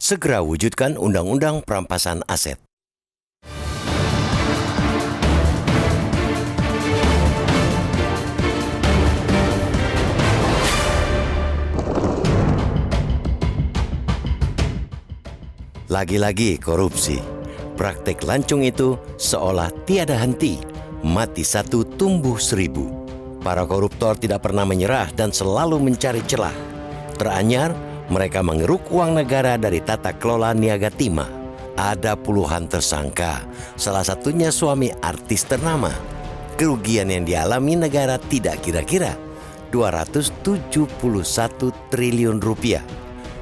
Segera wujudkan Undang-Undang Perampasan Aset. Lagi-lagi korupsi. Praktek lancung itu seolah tiada henti. Mati satu, tumbuh seribu. Para koruptor tidak pernah menyerah dan selalu mencari celah. Teranyar, mereka mengeruk uang negara dari tata kelola Niaga Timah. Ada puluhan tersangka, salah satunya suami artis ternama. Kerugian yang dialami negara tidak kira-kira 271 triliun rupiah.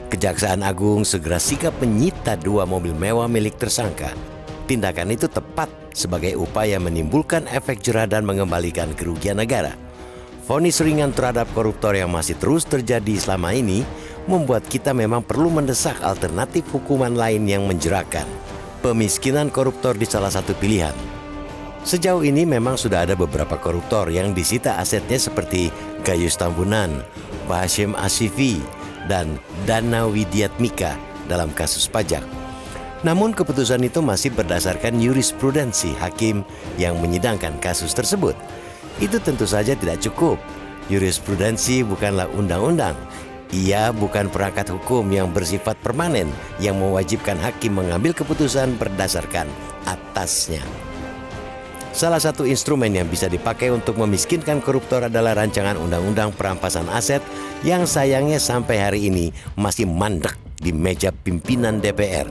Kejaksaan Agung segera sikap menyita 2 mobil mewah milik tersangka. Tindakan itu tepat sebagai upaya menimbulkan efek jerah dan mengembalikan kerugian negara. Vonis ringan terhadap koruptor yang masih terus terjadi selama ini membuat kita memang perlu mendesak alternatif hukuman lain yang menjerahkan. Pemiskinan koruptor di salah satu pilihan. Sejauh ini memang sudah ada beberapa koruptor yang disita asetnya seperti Gayus Tambunan, Bashim Ashifi, dan Dana Widiatmika dalam kasus pajak. Namun keputusan itu masih berdasarkan jurisprudensi hakim yang menyidangkan kasus tersebut. Itu tentu saja tidak cukup. Jurisprudensi bukanlah undang-undang. Ia bukan perangkat hukum yang bersifat permanen yang mewajibkan hakim mengambil keputusan berdasarkan atasnya. Salah satu instrumen yang bisa dipakai untuk memiskinkan koruptor adalah rancangan Undang-Undang Perampasan Aset yang sayangnya sampai hari ini masih mandek di meja pimpinan DPR.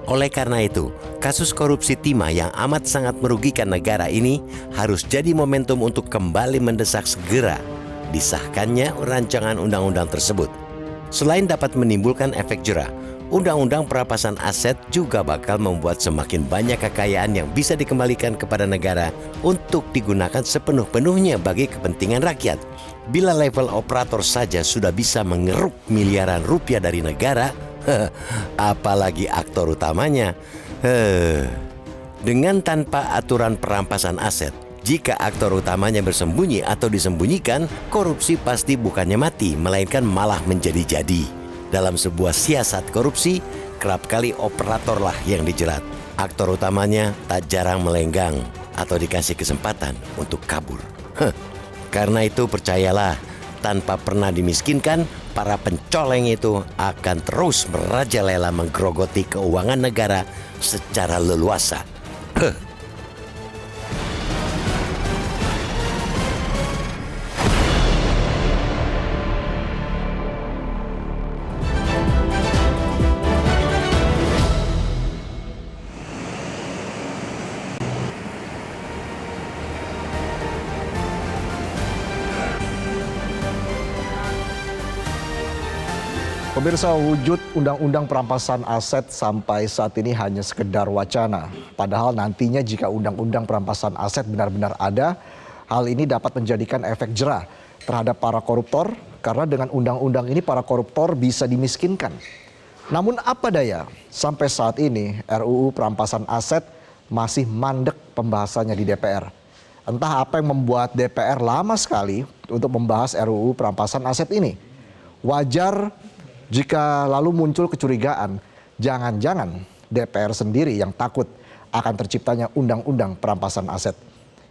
Oleh karena itu, kasus korupsi timah yang amat sangat merugikan negara ini harus jadi momentum untuk kembali mendesak segera disahkannya rancangan undang-undang tersebut. Selain dapat menimbulkan efek jerah, Undang-Undang Perampasan Aset juga bakal membuat semakin banyak kekayaan yang bisa dikembalikan kepada negara untuk digunakan sepenuh-penuhnya bagi kepentingan rakyat. Bila level operator saja sudah bisa mengeruk miliaran rupiah dari negara, apalagi aktor utamanya. Dengan tanpa aturan perampasan aset, jika aktor utamanya bersembunyi atau disembunyikan, korupsi pasti bukannya mati, melainkan malah menjadi-jadi. Dalam sebuah siasat korupsi, kerap kali operatorlah yang dijerat. Aktor utamanya tak jarang melenggang atau dikasih kesempatan untuk kabur. Karena itu percayalah, tanpa pernah dimiskinkan, para pencoleng itu akan terus merajalela menggerogoti keuangan negara secara leluasa. Pemirsa, wujud Undang-Undang Perampasan Aset sampai saat ini hanya sekedar wacana. Padahal nantinya jika Undang-Undang Perampasan Aset benar-benar ada, hal ini dapat menjadikan efek jerah terhadap para koruptor, karena dengan undang-undang ini para koruptor bisa dimiskinkan. Namun apa daya, sampai saat ini RUU Perampasan Aset masih mandek pembahasannya di DPR. Entah apa yang membuat DPR lama sekali untuk membahas RUU Perampasan Aset ini. Wajar jika lalu muncul kecurigaan, jangan-jangan DPR sendiri yang takut akan terciptanya Undang-Undang Perampasan Aset.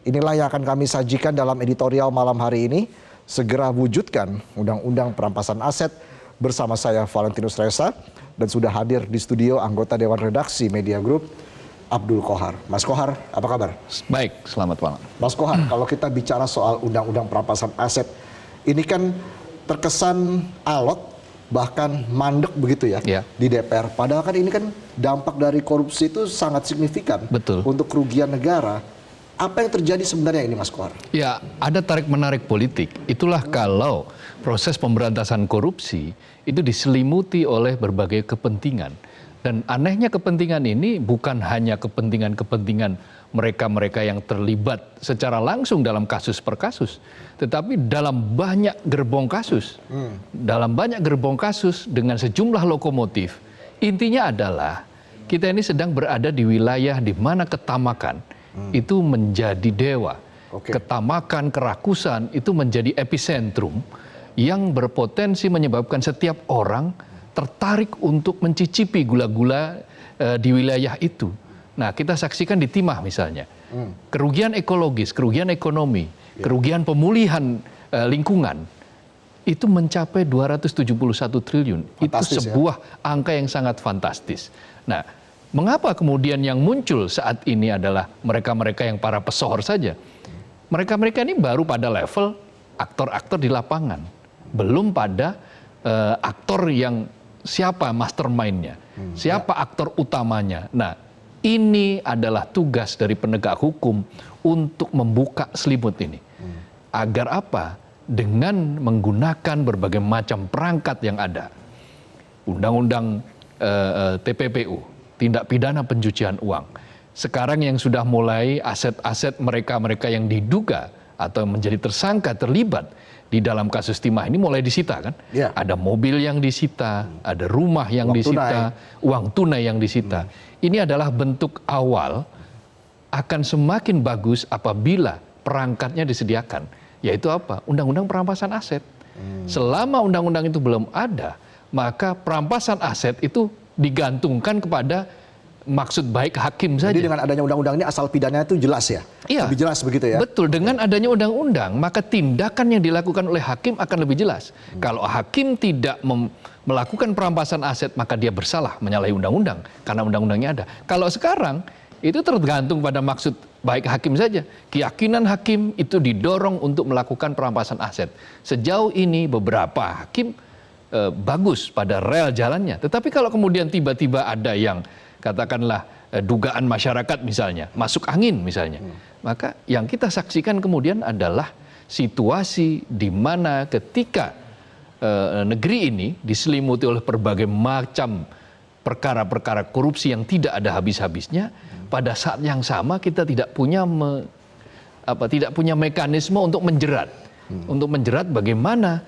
Inilah yang akan kami sajikan dalam editorial malam hari ini. Segera wujudkan Undang-Undang Perampasan Aset bersama saya Valentinus Reza, dan sudah hadir di studio anggota Dewan Redaksi Media Group, Abdul Kohar. Mas Kohar, apa kabar? Baik, selamat malam. Mas Kohar, kalau kita bicara soal Undang-Undang Perampasan Aset, ini kan terkesan alot, bahkan mandek begitu ya, di DPR. Padahal kan ini kan dampak dari korupsi itu sangat signifikan. Betul. Untuk kerugian negara. Apa yang terjadi sebenarnya ini, Mas Kohar? Ya, ada tarik-menarik politik. Itulah kalau proses pemberantasan korupsi itu diselimuti oleh berbagai kepentingan. Dan anehnya kepentingan ini bukan hanya kepentingan-kepentingan mereka-mereka yang terlibat secara langsung dalam kasus per kasus, tetapi dalam banyak gerbong kasus. Dalam banyak gerbong kasus dengan sejumlah lokomotif. Intinya adalah kita ini sedang berada di wilayah di mana ketamakan itu menjadi dewa. Ketamakan, kerakusan itu menjadi epicentrum yang berpotensi menyebabkan setiap orang tertarik untuk mencicipi gula-gula di wilayah itu. Nah, kita saksikan di Timah misalnya. Kerugian ekologis, kerugian ekonomi, kerugian pemulihan lingkungan itu mencapai 271 triliun. Fantastis, itu sebuah angka yang sangat fantastis. Nah, mengapa kemudian yang muncul saat ini adalah mereka-mereka yang para pesohor saja? Mereka-mereka ini baru pada level aktor-aktor di lapangan. Belum pada aktor yang siapa mastermind-nya, siapa aktor utamanya. Nah, ini adalah tugas dari penegak hukum untuk membuka selimut ini. Agar apa? Dengan menggunakan berbagai macam perangkat yang ada. Undang-undang TPPU, tindak pidana pencucian uang. Sekarang yang sudah mulai aset-aset mereka-mereka yang diduga atau menjadi tersangka terlibat di dalam kasus Timah ini mulai disita kan? Ya. Ada mobil yang disita, ada rumah yang Uang disita, uang tunai yang disita. Ini adalah bentuk awal akan semakin bagus apabila perangkatnya disediakan. Yaitu apa? Undang-undang perampasan aset. Selama undang-undang itu belum ada, maka perampasan aset itu digantungkan kepada maksud baik hakim saja. Jadi dengan adanya undang-undang ini asal pidananya itu jelas ya? Iya. Lebih jelas begitu ya? Betul, dengan adanya undang-undang, maka tindakan yang dilakukan oleh hakim akan lebih jelas. Kalau hakim tidak melakukan perampasan aset, maka dia bersalah, menyalahi undang-undang, karena undang-undangnya ada. Kalau sekarang, itu tergantung pada maksud baik hakim saja. Keyakinan hakim itu didorong untuk melakukan perampasan aset. Sejauh ini beberapa hakim bagus pada rel jalannya. Tetapi kalau kemudian tiba-tiba ada yang katakanlah dugaan masyarakat misalnya, masuk angin misalnya, maka yang kita saksikan kemudian adalah situasi di mana ketika negeri ini diselimuti oleh berbagai macam perkara-perkara korupsi yang tidak ada habis-habisnya, pada saat yang sama kita tidak punya mekanisme untuk menjerat bagaimana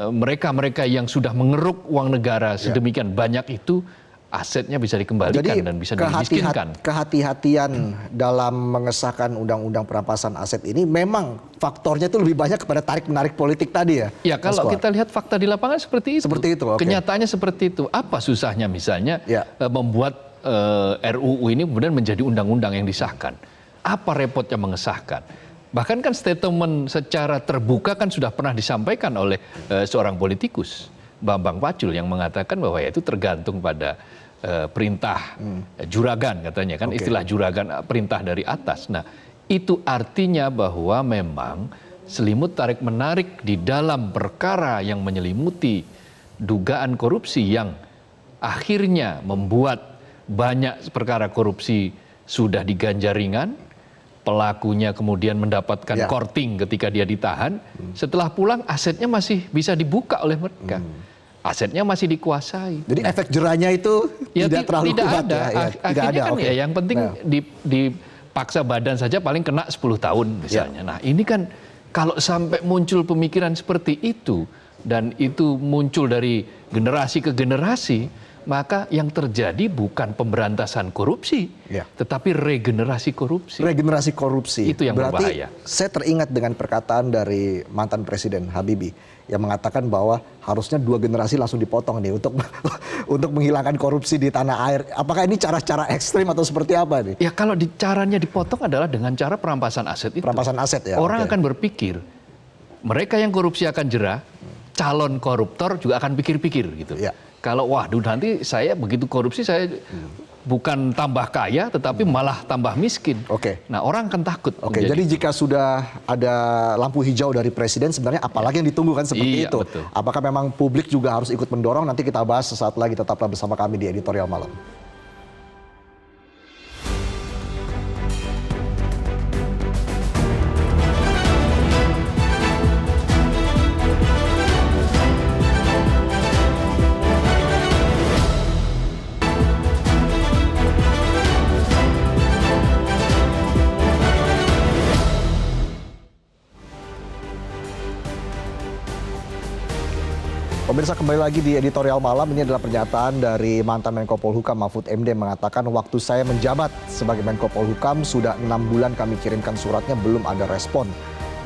mereka-mereka yang sudah mengeruk uang negara sedemikian banyak itu asetnya bisa dikembalikan dan bisa dimiskinkan. Kehati-hatian dalam mengesahkan undang-undang perampasan aset ini memang faktornya itu lebih banyak kepada tarik-menarik politik tadi ya? Ya, kalau kita lihat fakta di lapangan seperti itu. Seperti itu, oke. Kenyataannya seperti itu. Apa susahnya misalnya membuat RUU ini kemudian menjadi undang-undang yang disahkan? Apa repotnya mengesahkan? Bahkan kan statement secara terbuka kan sudah pernah disampaikan oleh seorang politikus, Bambang Pacul, yang mengatakan bahwa ya itu tergantung pada perintah juragan katanya kan, istilah juragan, perintah dari atas. Nah, itu artinya bahwa memang selimut tarik-menarik di dalam perkara yang menyelimuti dugaan korupsi yang akhirnya membuat banyak perkara korupsi sudah diganjar ringan, pelakunya kemudian mendapatkan korting ketika dia ditahan, setelah pulang asetnya masih bisa dibuka oleh mereka. Asetnya masih dikuasai. Jadi efek jerahnya itu tidak terlalu kuat ada. ya? Akhirnya kan ya yang penting dipaksa badan saja paling kena 10 tahun misalnya. Nah, ini kan kalau sampai muncul pemikiran seperti itu dan itu muncul dari generasi ke generasi, maka yang terjadi bukan pemberantasan korupsi, tetapi regenerasi korupsi. Regenerasi korupsi. Itu yang berarti berbahaya. Saya teringat dengan perkataan dari mantan Presiden Habibie yang mengatakan bahwa harusnya 2 generasi langsung dipotong nih untuk menghilangkan korupsi di tanah air. Apakah ini cara-cara ekstrim atau seperti apa nih? Ya, kalau caranya dipotong adalah dengan cara perampasan aset itu. Perampasan aset ya. Orang akan berpikir mereka yang korupsi akan jerah, calon koruptor juga akan pikir-pikir gitu. Kalau waduh nanti saya begitu korupsi saya bukan tambah kaya tetapi malah tambah miskin. Nah, orang akan takut. Jadi jika sudah ada lampu hijau dari Presiden, sebenarnya apalagi yang ditunggu kan seperti itu. Betul. Apakah memang publik juga harus ikut mendorong? Nanti kita bahas sesaat lagi, tetaplah bersama kami di Editorial Malam. Pemirsa, kembali lagi di Editorial Malam. Ini adalah pernyataan dari mantan Menko Polhukam Mahfud MD mengatakan, waktu saya menjabat sebagai Menko Polhukam sudah 6 bulan kami kirimkan suratnya, belum ada respon.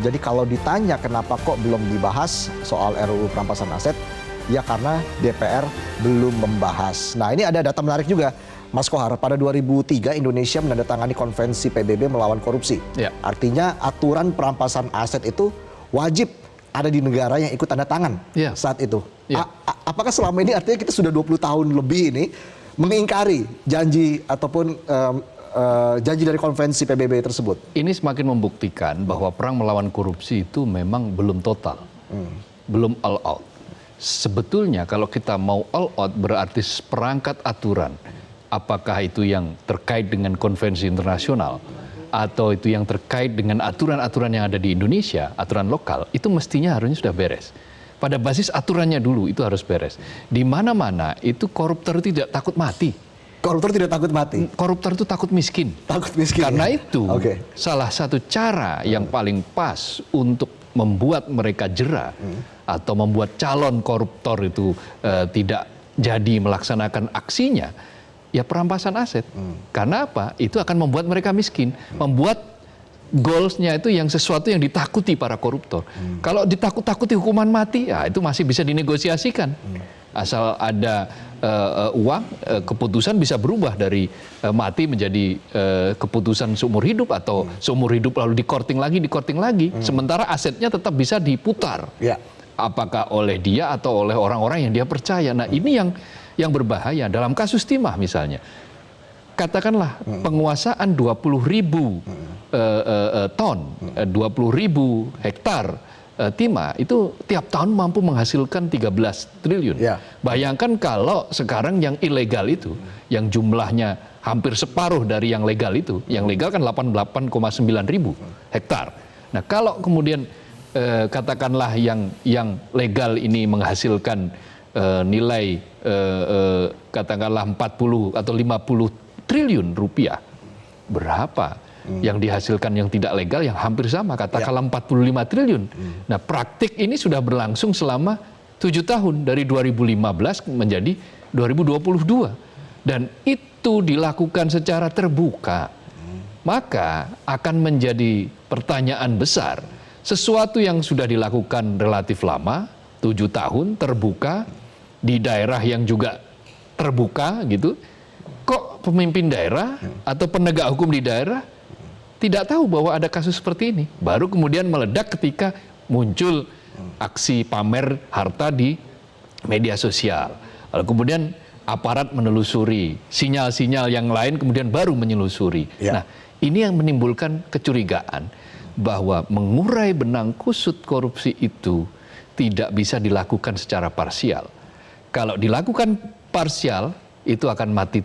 Jadi kalau ditanya kenapa kok belum dibahas soal RUU perampasan aset, Ya karena DPR belum membahas. Nah, ini ada data menarik juga, Mas Kohar. Pada 2003 Indonesia menandatangani konvensi PBB melawan korupsi. Ya. Artinya aturan perampasan aset itu wajib ada di negara yang ikut tanda tangan Ya. saat itu. Ya. Apakah selama ini artinya kita sudah 20 tahun lebih ini mengingkari janji ataupun janji dari konvensi PBB tersebut? Ini semakin membuktikan bahwa perang melawan korupsi itu memang belum total, belum all out. Sebetulnya kalau kita mau all out berarti seperangkat aturan, apakah itu yang terkait dengan konvensi internasional atau itu yang terkait dengan aturan-aturan yang ada di Indonesia, aturan lokal, itu mestinya harusnya sudah beres. Pada basis aturannya dulu itu harus beres. Di mana-mana itu koruptor tidak takut mati. Koruptor tidak takut mati. Koruptor itu takut miskin. Takut miskin. Karena ya? itu Oke. salah satu cara yang paling pas untuk membuat mereka jera atau membuat calon koruptor itu tidak jadi melaksanakan aksinya, ya perampasan aset. Karena apa? Itu akan membuat mereka miskin, membuat goalsnya itu yang sesuatu yang ditakuti para koruptor. Kalau ditakut-takuti hukuman mati, ya itu masih bisa dinegosiasikan. Asal ada uang, keputusan bisa berubah dari mati menjadi keputusan seumur hidup atau seumur hidup lalu dikorting lagi. Sementara asetnya tetap bisa diputar. Ya. Apakah oleh dia atau oleh orang-orang yang dia percaya. Nah, ini yang berbahaya dalam kasus timah misalnya. Katakanlah penguasaan 20.000 ton, 20.000 hektar timah itu tiap tahun mampu menghasilkan 13 triliun. Ya. Bayangkan kalau sekarang yang ilegal itu, yang jumlahnya hampir separuh dari yang legal itu, yang legal kan 88,9 ribu hektar. Nah, kalau kemudian katakanlah yang legal ini menghasilkan nilai katakanlah 40 atau 50 triliun rupiah, berapa yang dihasilkan yang tidak legal yang hampir sama, katakanlah 45 triliun. Nah, praktik ini sudah berlangsung selama 7 tahun dari 2015 menjadi 2022 dan itu dilakukan secara terbuka. Maka akan menjadi pertanyaan besar, sesuatu yang sudah dilakukan relatif lama, 7 tahun terbuka di daerah yang juga terbuka gitu, kok pemimpin daerah atau penegak hukum di daerah tidak tahu bahwa ada kasus seperti ini. Baru kemudian meledak ketika muncul aksi pamer harta di media sosial. Lalu kemudian aparat menelusuri, sinyal-sinyal yang lain kemudian baru menyelusuri. Ya. Nah, ini yang menimbulkan kecurigaan bahwa mengurai benang kusut korupsi itu tidak bisa dilakukan secara parsial. Kalau dilakukan parsial, itu akan mati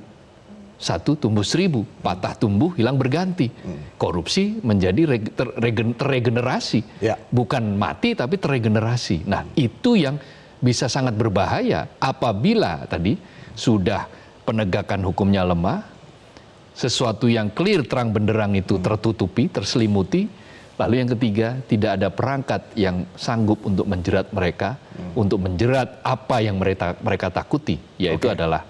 satu, tumbuh 1000, patah tumbuh, hilang berganti. Korupsi menjadi terregenerasi, Ya. bukan mati tapi terregenerasi. Nah, itu yang bisa sangat berbahaya apabila tadi sudah penegakan hukumnya lemah, sesuatu yang clear terang benderang itu tertutupi, terselimuti. Lalu yang ketiga, tidak ada perangkat yang sanggup untuk menjerat mereka, untuk menjerat apa yang mereka takuti, yaitu adalah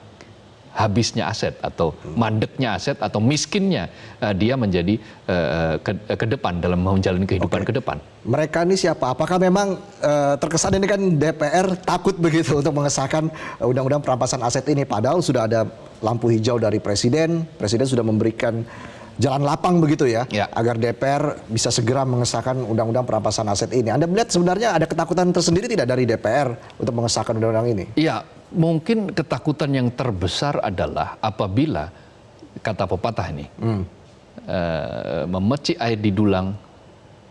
habisnya aset atau mandeknya aset atau miskinnya dia menjadi ke depan dalam menjalani kehidupan ke depan. Mereka ini siapa? Apakah memang terkesan ini kan DPR takut begitu untuk mengesahkan undang-undang perampasan aset ini, padahal sudah ada lampu hijau dari Presiden sudah memberikan jalan lapang begitu ya, agar DPR bisa segera mengesahkan undang-undang perampasan aset ini. Anda melihat sebenarnya ada ketakutan tersendiri tidak dari DPR untuk mengesahkan undang-undang ini? Iya, mungkin ketakutan yang terbesar adalah apabila, kata pepatah ini, memecik air di dulang,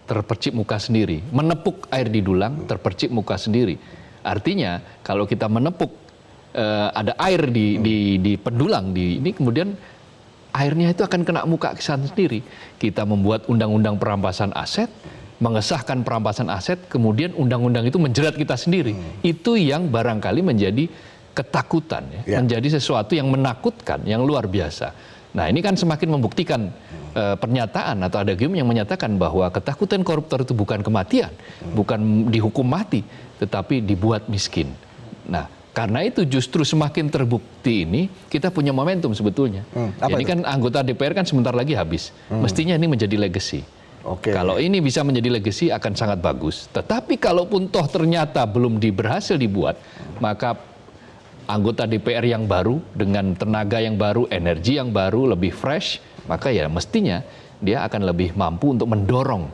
terpercik muka sendiri. Menepuk air di dulang, terpercik muka sendiri. Artinya, kalau kita menepuk, ada air di pendulang, ini kemudian airnya itu akan kena muka kita sendiri. Kita membuat undang-undang perampasan aset, mengesahkan perampasan aset, kemudian undang-undang itu menjerat kita sendiri. Itu yang barangkali menjadi ketakutan, menjadi sesuatu yang menakutkan, yang luar biasa. Nah, ini kan semakin membuktikan pernyataan atau ada game yang menyatakan bahwa ketakutan koruptor itu bukan kematian, bukan dihukum mati, tetapi dibuat miskin. Nah, karena itu justru semakin terbukti ini kita punya momentum sebetulnya. Jadi kan anggota DPR kan sebentar lagi habis. Mestinya ini menjadi legacy. Oke. Kalau ini bisa menjadi legacy akan sangat bagus. Tetapi kalaupun toh ternyata belum berhasil dibuat, maka anggota DPR yang baru dengan tenaga yang baru, energi yang baru, lebih fresh, maka ya mestinya dia akan lebih mampu untuk mendorong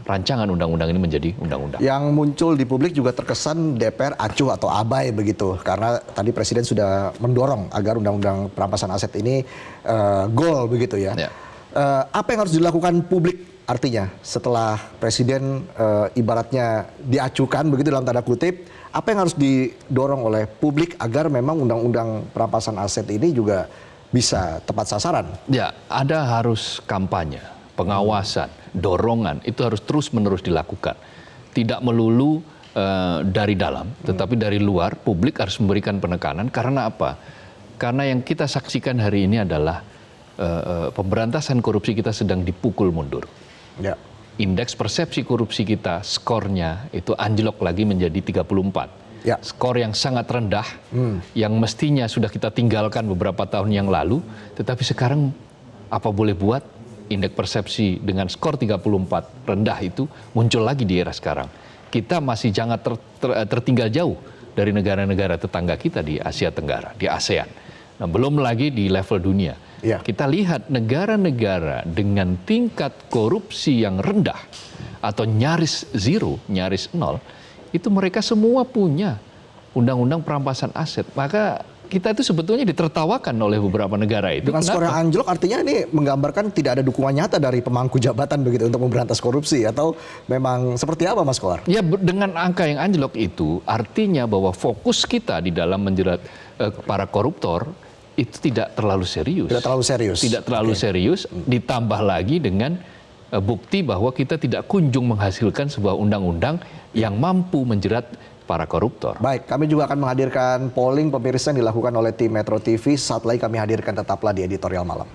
rancangan undang-undang ini menjadi undang-undang. Yang muncul di publik juga terkesan DPR acuh atau abai begitu, karena tadi Presiden sudah mendorong agar undang-undang perampasan aset ini goal begitu ya. Ya. Apa yang harus dilakukan publik artinya setelah Presiden ibaratnya diacukan begitu dalam tanda kutip, apa yang harus didorong oleh publik agar memang undang-undang perampasan aset ini juga bisa tepat sasaran? Ya, ada harus kampanye, pengawasan, dorongan itu harus terus-menerus dilakukan. Tidak melulu dari dalam, tetapi dari luar publik harus memberikan penekanan. Karena apa? Karena yang kita saksikan hari ini adalah pemberantasan korupsi kita sedang dipukul mundur. Ya. Indeks persepsi korupsi kita, skornya itu anjlok lagi menjadi 34. Ya. Skor yang sangat rendah, yang mestinya sudah kita tinggalkan beberapa tahun yang lalu, tetapi sekarang apa boleh buat, indeks persepsi dengan skor 34 rendah itu muncul lagi di era sekarang. Kita masih sangat tertinggal jauh dari negara-negara tetangga kita di Asia Tenggara, di ASEAN. Nah, belum lagi di level dunia. Ya. Kita lihat negara-negara dengan tingkat korupsi yang rendah atau nyaris zero, nyaris nol, itu mereka semua punya undang-undang perampasan aset. Maka kita itu sebetulnya ditertawakan oleh beberapa negara itu. Dengan skor yang anjlok artinya ini menggambarkan tidak ada dukungan nyata dari pemangku jabatan begitu untuk memberantas korupsi, atau memang seperti apa Mas Kohar? Ya, dengan angka yang anjlok itu artinya bahwa fokus kita di dalam menjerat para koruptor itu tidak terlalu serius. Tidak terlalu serius. Tidak terlalu serius, ditambah lagi dengan bukti bahwa kita tidak kunjung menghasilkan sebuah undang-undang yang mampu menjerat para koruptor. Baik, kami juga akan menghadirkan polling pemirsa yang dilakukan oleh tim Metro TV. Saat lagi kami hadirkan, tetaplah di editorial malam.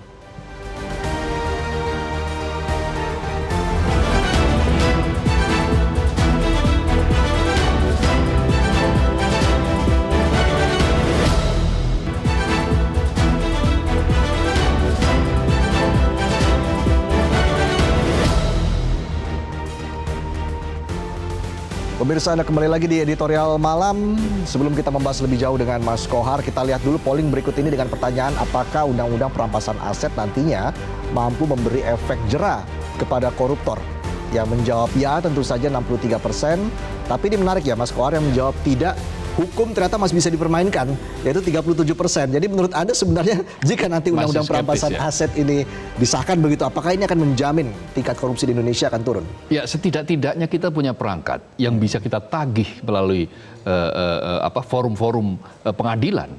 Pemirsa, Anda kembali lagi di editorial malam. Sebelum kita membahas lebih jauh dengan Mas Kohar, kita lihat dulu polling berikut ini dengan pertanyaan apakah undang-undang perampasan aset nantinya mampu memberi efek jera kepada koruptor. Yang menjawab ya tentu saja 63%, tapi ini menarik ya Mas Kohar, yang menjawab tidak, hukum ternyata masih bisa dipermainkan, yaitu 37%. Jadi menurut Anda sebenarnya jika nanti undang-undang perampasan aset ini disahkan begitu, apakah ini akan menjamin tingkat korupsi di Indonesia akan turun? Ya, setidak-tidaknya kita punya perangkat yang bisa kita tagih melalui forum-forum pengadilan.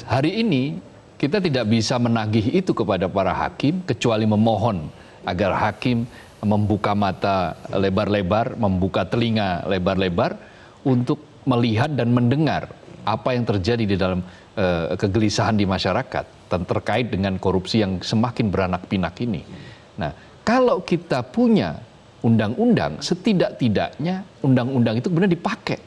Hari ini kita tidak bisa menagih itu kepada para hakim kecuali memohon agar hakim membuka mata lebar-lebar, membuka telinga lebar-lebar untuk melihat dan mendengar apa yang terjadi di dalam kegelisahan di masyarakat terkait dengan korupsi yang semakin beranak pinak ini. Nah, kalau kita punya undang-undang, setidak-tidaknya undang-undang itu benar dipakai.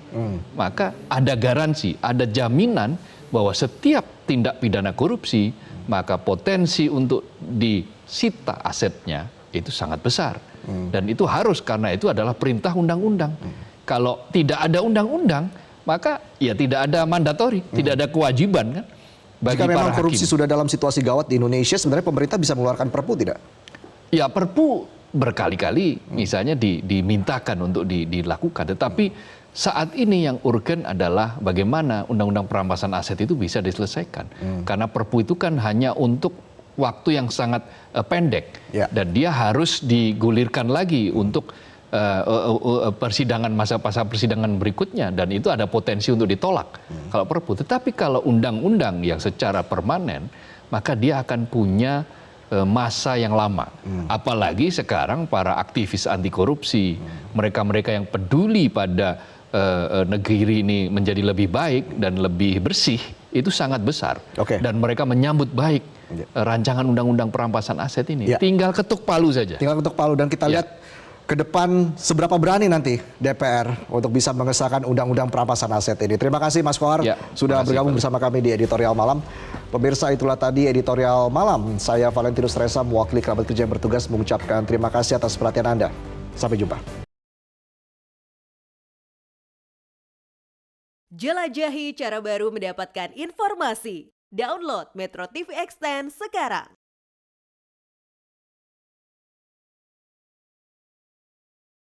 Maka ada garansi, ada jaminan bahwa setiap tindak pidana korupsi, maka potensi untuk disita asetnya itu sangat besar. Dan itu harus, karena itu adalah perintah undang-undang. Kalau tidak ada undang-undang, maka ya tidak ada mandatori, tidak ada kewajiban kan bagi jika memang para korupsi hakim. sudah dalam situasi gawat di Indonesia, sebenarnya pemerintah bisa mengeluarkan perpu tidak? Ya, perpu berkali-kali misalnya dimintakan untuk dilakukan, tetapi saat ini yang urgen adalah bagaimana undang-undang perampasan aset itu bisa diselesaikan. Karena perpu itu kan hanya untuk waktu yang sangat pendek, dan dia harus digulirkan lagi untuk persidangan, masa persidangan berikutnya, dan itu ada potensi untuk ditolak kalau perpu. Tetapi kalau undang-undang yang secara permanen, maka dia akan punya masa yang lama. Apalagi sekarang para aktivis anti korupsi, mereka-mereka yang peduli pada negeri ini menjadi lebih baik dan lebih bersih, itu sangat besar. Dan mereka menyambut baik rancangan undang-undang perampasan aset ini. Tinggal ketuk palu saja. Tinggal ketuk palu, dan kita lihat ke depan seberapa berani nanti DPR untuk bisa mengesahkan undang-undang perampasan aset ini. Terima kasih Mas Kohar Ya, sudah terima kasih, bergabung Pak. bersama kami di Editorial Malam. Pemirsa, itulah tadi Editorial Malam. Saya Valentinus Reza mewakili kerabat kerja yang bertugas mengucapkan terima kasih atas perhatian Anda. Sampai jumpa. Jelajahi cara baru mendapatkan informasi. Download Metro TV Extend sekarang.